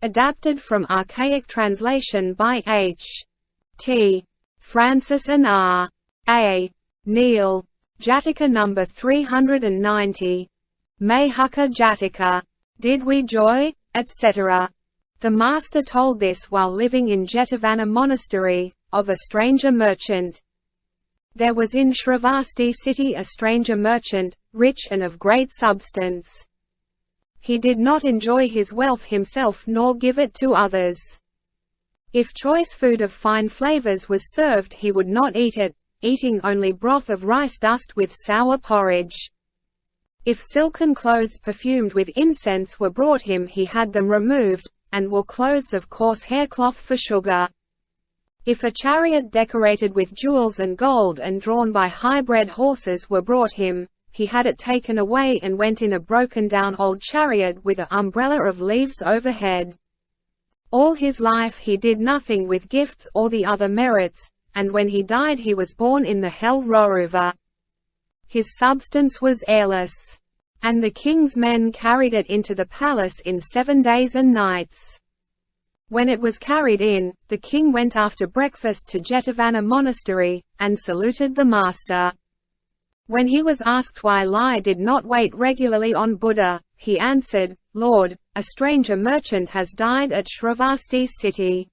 Adapted from archaic translation by H. T. Francis and R. A. Neal. Jataka number 390. Mayhaka-Jātaka. Did we joy, etc. The master told this while living in Jetavana monastery, of a stranger merchant. There was in Shravasti city a stranger merchant, rich and of great substance. He did not enjoy his wealth himself nor give it to others. If choice food of fine flavors was served he would not eat it, eating only broth of rice dust with sour porridge. If silken clothes perfumed with incense were brought him he had them removed, and wore clothes of coarse haircloth for sugar. If a chariot decorated with jewels and gold and drawn by high-bred horses were brought him, he had it taken away and went in a broken-down old chariot with an umbrella of leaves overhead. All his life he did nothing with gifts or the other merits, and when he died he was born in the hell Roruva. His substance was airless. And the king's men carried it into the palace in 7 days and nights. When it was carried in, the king went after breakfast to Jetavana monastery, and saluted the master. When he was asked why Lai did not wait regularly on Buddha, he answered, "Lord, a stranger merchant has died at Shravasti city.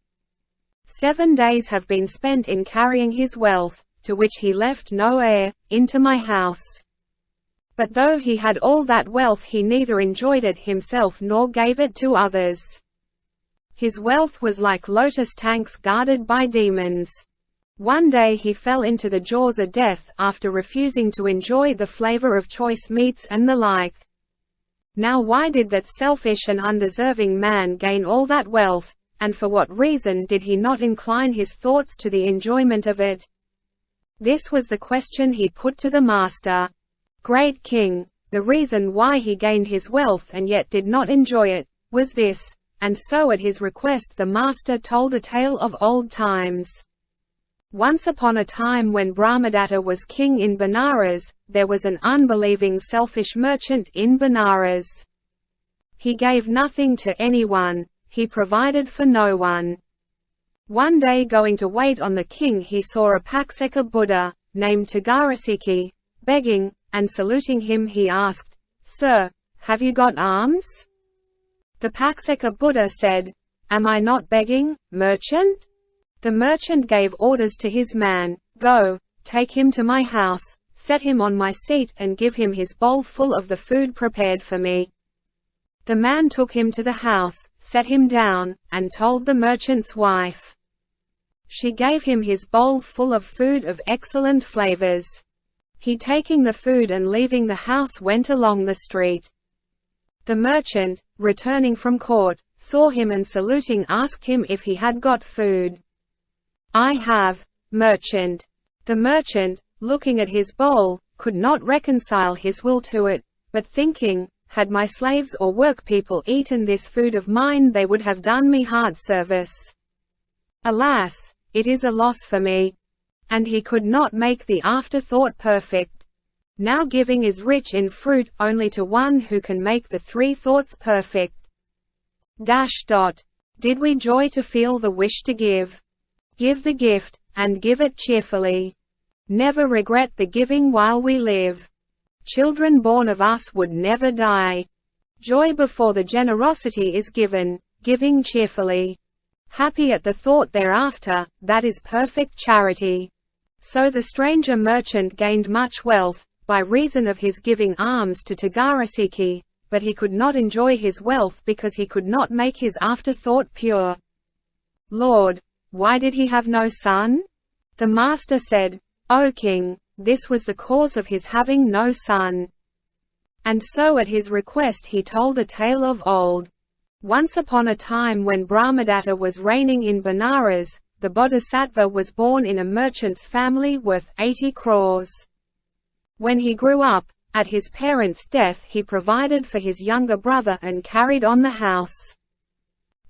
7 days have been spent in carrying his wealth, to which he left no heir, into my house. But though he had all that wealth he neither enjoyed it himself nor gave it to others. His wealth was like lotus tanks guarded by demons. One day he fell into the jaws of death after refusing to enjoy the flavor of choice meats and the like. Now why did that selfish and undeserving man gain all that wealth, and for what reason did he not incline his thoughts to the enjoyment of it?" This was the question he put to the master. "Great king, the reason why he gained his wealth and yet did not enjoy it, was this," and so at his request the master told a tale of old times. Once upon a time when Brahmadatta was king in Benares, there was an unbelieving selfish merchant in Benares. He gave nothing to anyone, he provided for no one. One day going to wait on the king he saw a Pakseka Buddha, named Tagarasiki, begging, and saluting him he asked, "Sir, have you got alms?" The Pakseka Buddha said, "Am I not begging, merchant?" The merchant gave orders to his man, "Go, take him to my house, set him on my seat and give him his bowl full of the food prepared for me." The man took him to the house, set him down, and told the merchant's wife. She gave him his bowl full of food of excellent flavors. He taking the food and leaving the house went along the street. The merchant, returning from court, saw him and saluting asked him if he had got food. "I have, merchant." The merchant, looking at his bowl, could not reconcile his will to it, but thinking, "Had my slaves or workpeople eaten this food of mine they would have done me hard service. Alas, it is a loss for me." And he could not make the afterthought perfect. Now giving is rich in fruit only to one who can make the 3 thoughts perfect. Did we joy to feel the wish to give? Give the gift, and give it cheerfully. Never regret the giving while we live. Children born of us would never die. Joy before the generosity is given, giving cheerfully. Happy at the thought thereafter, that is perfect charity. So the stranger merchant gained much wealth, by reason of his giving alms to Tagarasiki, but he could not enjoy his wealth because he could not make his afterthought pure. "Lord, why did he have no son?" The master said, "O king, this was the cause of his having no son." And so at his request he told a tale of old. Once upon a time when Brahmadatta was reigning in Benares, the Bodhisattva was born in a merchant's family worth 80 crores. When he grew up, at his parents' death he provided for his younger brother and carried on the house.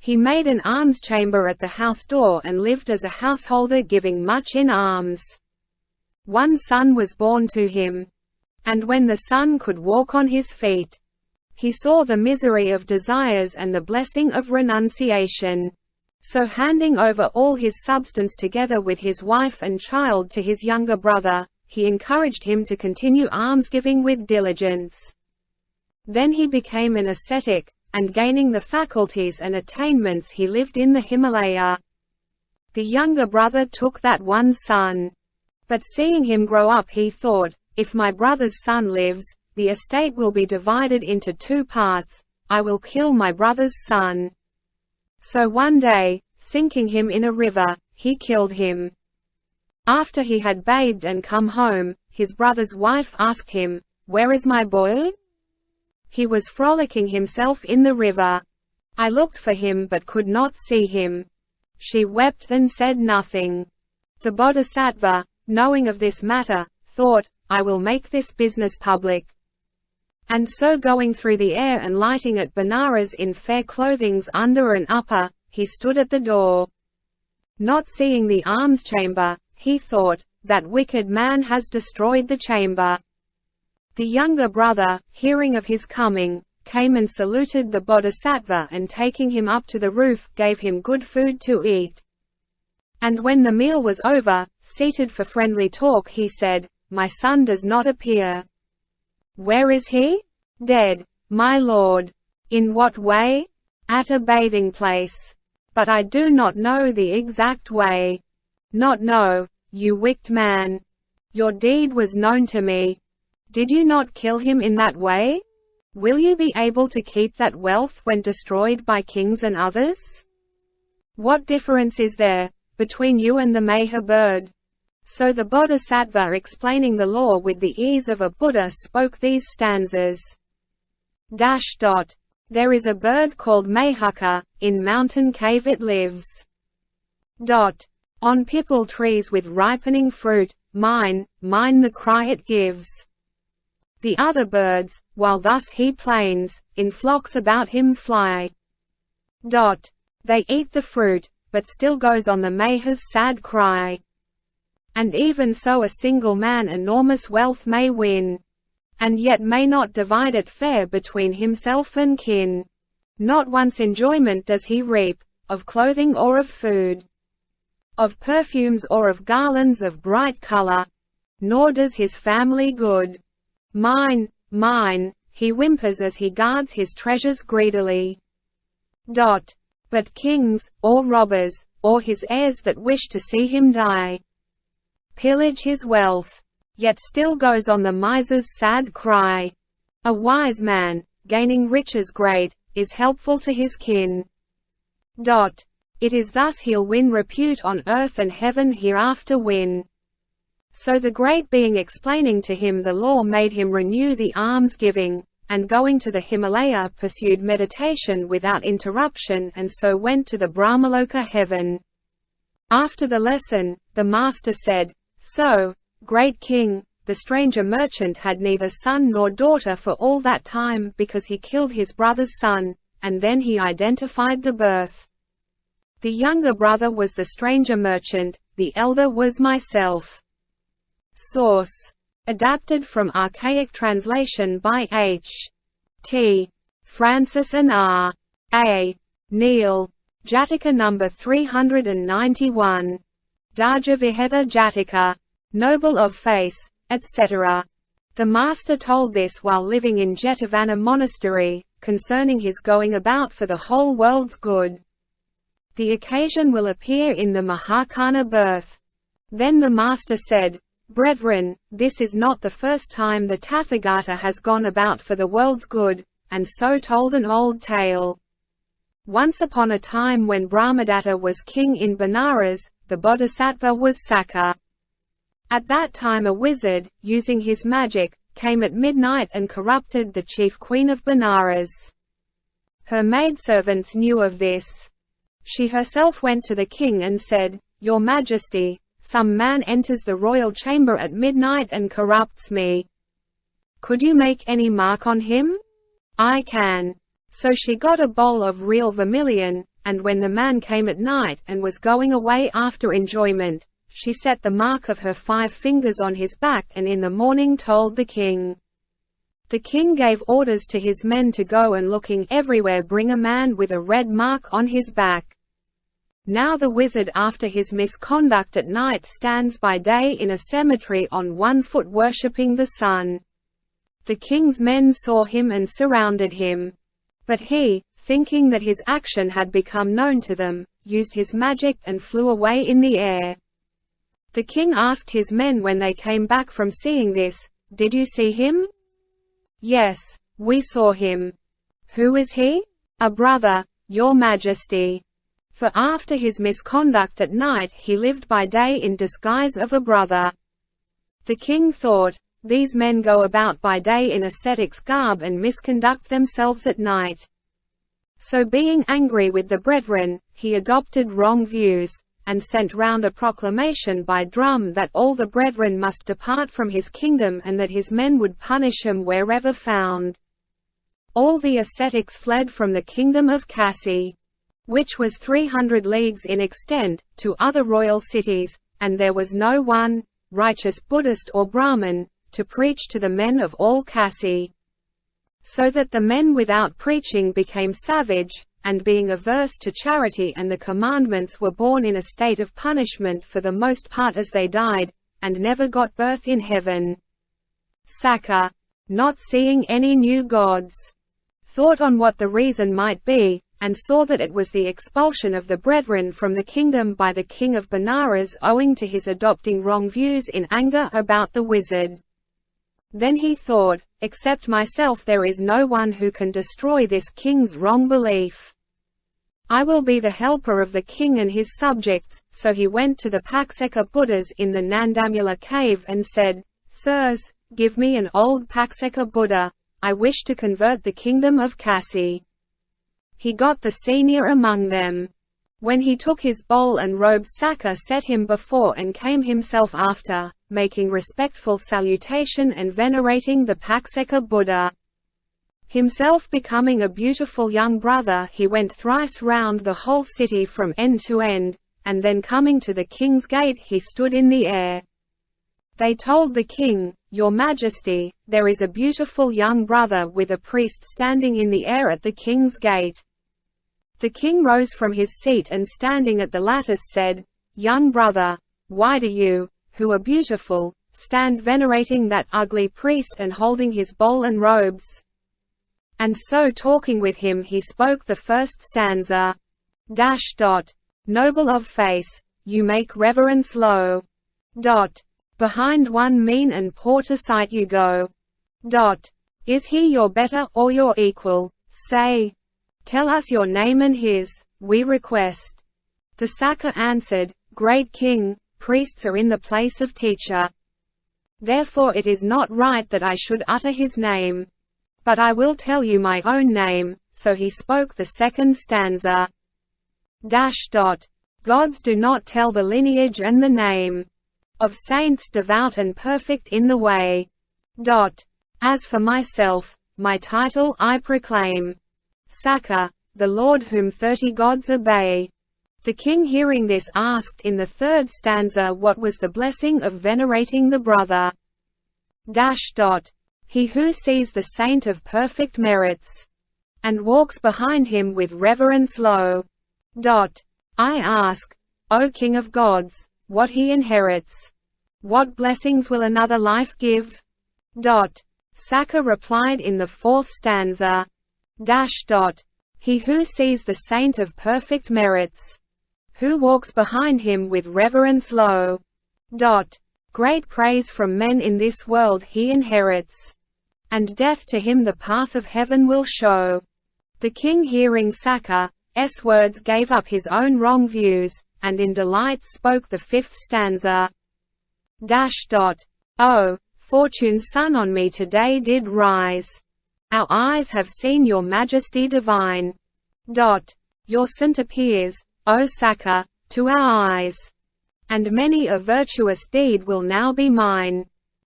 He made an alms chamber at the house door and lived as a householder giving much in alms. One son was born to him. And when the son could walk on his feet, He saw the misery of desires and the blessing of renunciation. So handing over all his substance together with his wife and child to his younger brother, he encouraged him to continue almsgiving with diligence. Then he became an ascetic, and gaining the faculties and attainments he lived in the Himalaya. The younger brother took that one son. But seeing him grow up he thought, if my brother's son lives, the estate will be divided into 2 parts, I will kill my brother's son. So one day, sinking him in a river, he killed him. After he had bathed and come home, his brother's wife asked him, "Where is my boy?" He was frolicking himself in the river. I looked for him but could not see him. She wept and said nothing. The Bodhisattva, knowing of this matter, thought, I will make this business public. And so going through the air and lighting at Benares in fair clothings under and upper, he stood at the door. Not seeing the alms chamber, he thought, that wicked man has destroyed the chamber. The younger brother, hearing of his coming, came and saluted the Bodhisattva and taking him up to the roof, gave him good food to eat. And when the meal was over, seated for friendly talk he said, "My son does not appear." "Where is he?" "Dead, my lord." "In what way?" "At a bathing place. But I do not know the exact way." "Not know, you wicked man. Your deed was known to me. Did you not kill him in that way? Will you be able to keep that wealth when destroyed by kings and others? What difference is there between you and the Mayha bird?" So the Bodhisattva, explaining the law with the ease of a Buddha, spoke these stanzas. There is a bird called Mayhaka, in mountain cave it lives. On pipal trees with ripening fruit, mine, mine the cry it gives. The other birds, while thus he plains, in flocks about him fly. They eat the fruit, but still goes on the Mayha's sad cry. And even so a single man enormous wealth may win, and yet may not divide it fair between himself and kin. Not once enjoyment does he reap, of clothing or of food, of perfumes or of garlands of bright color, nor does his family good. Mine, mine, he whimpers as he guards his treasures greedily. But kings, or robbers, or his heirs that wish to see him die, pillage his wealth, yet still goes on the miser's sad cry. A wise man, gaining riches great, is helpful to his kin. It is thus he'll win repute on earth and heaven hereafter win. So the great being explaining to him the law made him renew the almsgiving, and going to the Himalaya pursued meditation without interruption and so went to the Brahmaloka heaven. After the lesson, the master said, "So, great king, the stranger merchant had neither son nor daughter for all that time because he killed his brother's son," and then he identified the birth. The younger brother was the stranger merchant, the elder was myself. Source. Adapted from archaic translation by H. T. Francis and R. A. Neal. Jataka number 391. Dhajaviheṭha-Jātaka. Noble of face, etc. The master told this while living in Jetavana monastery, concerning his going about for the whole world's good. The occasion will appear in the Mahakana birth. Then the master said, "Brethren, this is not the first time the Tathagata has gone about for the world's good," and so told an old tale. Once upon a time when Brahmadatta was king in Benares, the Bodhisattva was Sakka. At that time a wizard, using his magic, came at midnight and corrupted the chief queen of Benares. Her maidservants knew of this. She herself went to the king and said, "Your Majesty, some man enters the royal chamber at midnight and corrupts me. Could you make any mark on him?" "I can." So she got a bowl of real vermilion, and when the man came at night and was going away after enjoyment, she set the mark of her 5 fingers on his back and in the morning told the king. The king gave orders to his men to go and looking everywhere bring a man with a red mark on his back. Now the wizard after his misconduct at night stands by day in a cemetery on one foot worshipping the sun. The king's men saw him and surrounded him. But he, thinking that his action had become known to them, used his magic and flew away in the air. The king asked his men when they came back from seeing this, "Did you see him?" "Yes, we saw him." "Who is he?" "A brother, your majesty." For after his misconduct at night he lived by day in disguise of a brother. The king thought, "These men go about by day in ascetics' garb and misconduct themselves at night." So being angry with the brethren, he adopted wrong views, and sent round a proclamation by drum that all the brethren must depart from his kingdom and that his men would punish him wherever found. All the ascetics fled from the kingdom of Kasi, which was 300 leagues in extent, to other royal cities, and there was no one, righteous Buddhist or Brahmin, to preach to the men of all Kasi. So that the men without preaching became savage, and being averse to charity and the commandments were born in a state of punishment for the most part as they died, and never got birth in heaven. Sakka, not seeing any new gods, thought on what the reason might be, and saw that it was the expulsion of the brethren from the kingdom by the king of Benares owing to his adopting wrong views in anger about the wizard. Then he thought, "Except myself there is no one who can destroy this king's wrong belief. I will be the helper of the king and his subjects." So he went to the Pakseka Buddhas in the Nandamula cave and said, "Sirs, give me an old Pakseka Buddha, I wish to convert the kingdom of Kasi." He got the senior among them. When he took his bowl and robes, Sakka set him before and came himself after, making respectful salutation and venerating the Pakseka Buddha. Himself becoming a beautiful young brother, he went thrice round the whole city from end to end, and then coming to the king's gate he stood in the air. They told the king, "Your Majesty, there is a beautiful young brother with a priest standing in the air at the king's gate." The king rose from his seat and standing at the lattice said, "Young brother, why do you, who are beautiful, stand venerating that ugly priest and holding his bowl and robes?" And so talking with him he spoke the first stanza. Noble of face, you make reverence low. Behind one mean and poor to sight you go. Is he your better or your equal? Say. Tell us your name and his, we request. The Sakka answered, "Great king, priests are in the place of teacher. Therefore it is not right that I should utter his name. But I will tell you my own name." So he spoke the second stanza. Gods do not tell the lineage and the name of saints devout and perfect in the way. As for myself, my title I proclaim. Sakka, the Lord whom 30 gods obey. The king hearing this asked in the third stanza what was the blessing of venerating the brother. He who sees the saint of perfect merits, and walks behind him with reverence low. I ask, O King of gods, what he inherits. What blessings will another life give? Sakka replied in the fourth stanza. He who sees the saint of perfect merits, who walks behind him with reverence low. Great praise from men in this world he inherits, and death to him the path of heaven will show. The king hearing Sakka's words gave up his own wrong views, and in delight spoke the fifth stanza. Oh, fortune's sun on me today did rise. Our eyes have seen your majesty divine. Your saint appears, O Sakka, to our eyes. And many a virtuous deed will now be mine.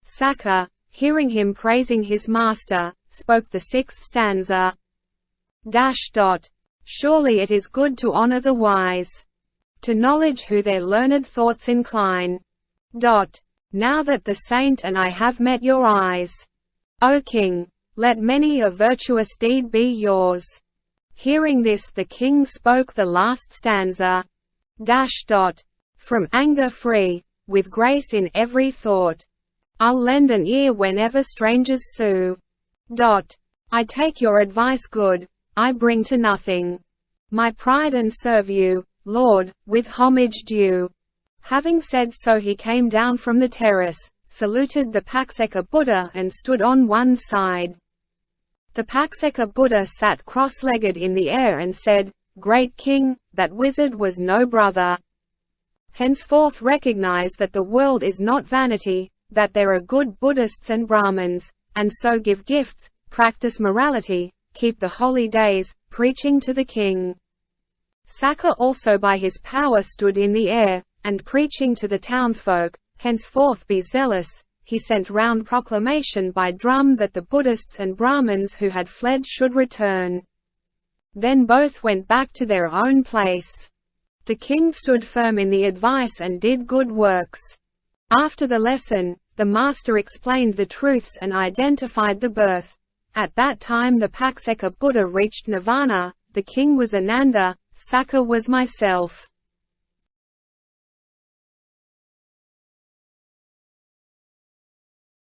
Sakka, hearing him praising his master, spoke the sixth stanza. Surely it is good to honor the wise, to knowledge who their learned thoughts incline. Now that the saint and I have met your eyes, O king, Let many a virtuous deed be yours." Hearing this, the king spoke the last stanza. From anger free, with grace in every thought, I'll lend an ear whenever strangers sue. I take your advice good, I bring to nothing my pride and serve you, Lord, with homage due. Having said so, he came down from the terrace, saluted the Pacceka Buddha and stood on one side. The Pacceka Buddha sat cross-legged in the air and said, "Great king, that wizard was no brother. Henceforth recognize that the world is not vanity, that there are good Buddhists and Brahmins, and so give gifts, practice morality, keep the holy days, preaching to the king." Sakka also by his power stood in the air, and preaching to the townsfolk, "Henceforth be zealous." He sent round proclamation by drum that the Buddhists and Brahmins who had fled should return. Then both went back to their own place. The king stood firm in the advice and did good works. After the lesson, the master explained the truths and identified the birth. At that time the Pacceka Buddha reached nirvana, the king was Ananda, Sakka was myself.